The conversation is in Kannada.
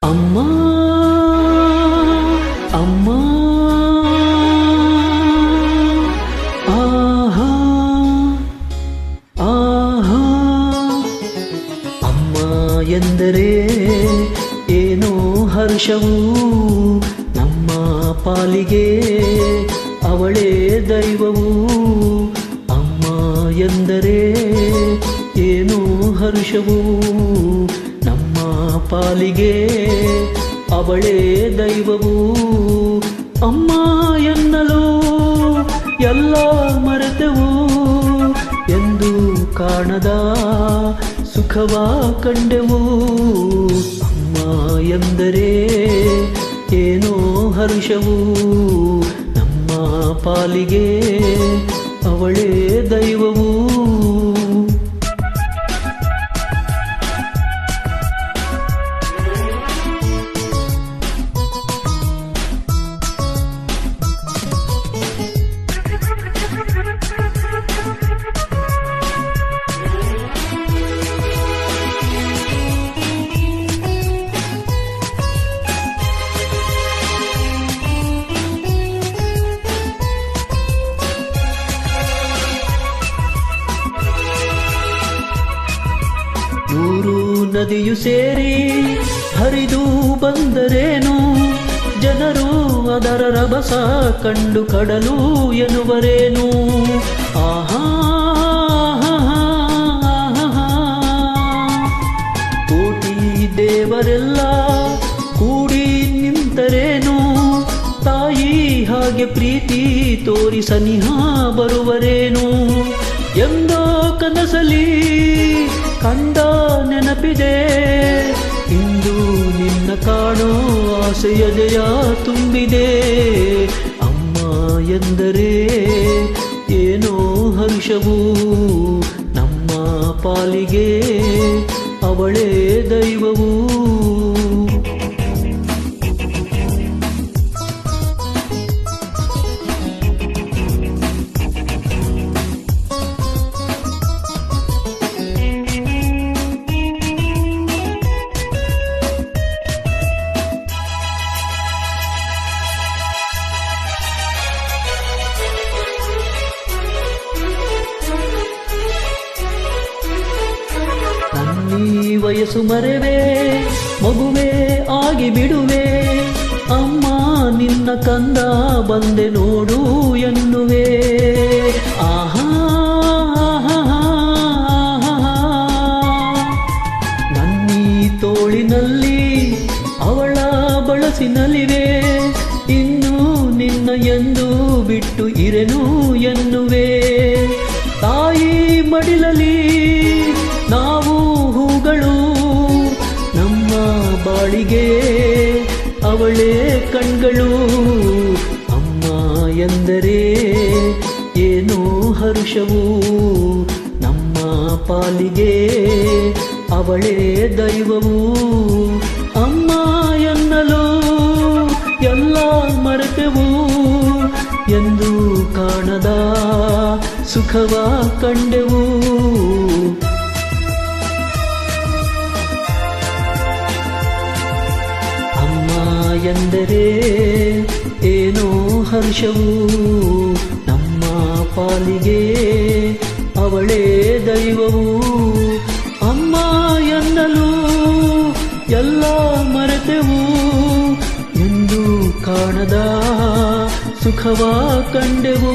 ಅಮ್ಮ ಅಮ್ಮ ಆಹಾ ಆಹಾ ಅಮ್ಮ ಎಂದರೆ ಏನೋ ಹರ್ಷವು ನಮ್ಮ ಪಾಲಿಗೆ ಅವಳೇ ದೈವವು. ಅಮ್ಮ ಎಂದರೆ ಏನೋ ಹರ್ಷವು ನಮ್ಮ ಪಾಲಿಗೆ ಅವಳೇ ದೈವವು. ಅಮ್ಮ ಎನ್ನಲು ಎಲ್ಲ ಮರೆತೆವು ಎಂದು ಕಾಣದ ಸುಖವ ಕಂಡೆವು. ಅಮ್ಮ ಎಂದರೆ ಏನೋ ಹರ್ಷವು ನಮ್ಮ ಪಾಲಿಗೆ ಅವಳೇ ದೈವವು. ಊರು ನದಿಯು ಸೇರಿ ಹರಿದು ಬಂದರೇನು, ಜನರು ಅದರ ರಭಸ ಕಂಡು ಕಡಲು ಎನ್ನುವರೇನು. ಆಹಾ ಕೋಟಿ ದೇವರೆಲ್ಲ ಕೂಡಿ ನಿಂತರೇನು, ತಾಯಿ ಹಾಗೆ ಪ್ರೀತಿ ತೋರಿ ಸನಿಹ ಬರುವರೇನು. ಎಂದೋ ಕನಸಲಿ ಕಂಡ ನೆನಪಿದೆ, ಇಂದು ನಿನ್ನ ಕಾಣೋ ಆಸೆಯ ಜಯ ತುಂಬಿದೆ. ಅಮ್ಮ ಎಂದರೆ ಏನೋ ಹರ್ಷವು ನಮ್ಮ ಪಾಲಿಗೆ ಅವಳೇ ದೈವವು. ಈ ವಯಸ್ಸು ಮರೆವೆ ಮಗುವೆ ಆಗಿ ಬಿಡುವೆ, ಅಮ್ಮ ನಿನ್ನ ಕಂದ ಬಂದೆ ನೋಡು ಎನ್ನುವೆ. ಆಹಾ ನನ್ನೀ ತೋಳಿನಲ್ಲಿ ಅವಳ ಬಳಸಿನಲಿವೆ, ಇನ್ನು ನಿನ್ನ ಎಂದು ಬಿಟ್ಟು ಇರೆನು ಎನ್ನುವೆ. ತಾಯಿ ಮಡಿಲಲಿ ನಾವು ಹೂಗಳು, ನಮ್ಮ ಬಾಳಿಗೆ ಅವಳೇ ಕಣ್ಗಳು. ಅಮ್ಮ ಎಂದರೆ ಏನೋ ಹರ್ಷವು ನಮ್ಮ ಪಾಲಿಗೆ ಅವಳೇ ದೈವವು. ಅಮ್ಮ ಎನ್ನಲು ಎಲ್ಲ ಮರೆತೆವು ಎಂದು ಕಾಣದ ಸುಖವ ಕಂಡೆವು. ಅಮ್ಮ ಎಂದರೆ ಏನೋ ಹರ್ಷವು ನಮ್ಮ ಪಾಲಿಗೆ ಅವಳೇ ದೈವವು. ಅಮ್ಮ ಎನ್ನಲು ಎಲ್ಲ ಮರೆತೆವು ಎಂದು ಕಾಣದ ಸುಖವ ಕಂಡೆವು.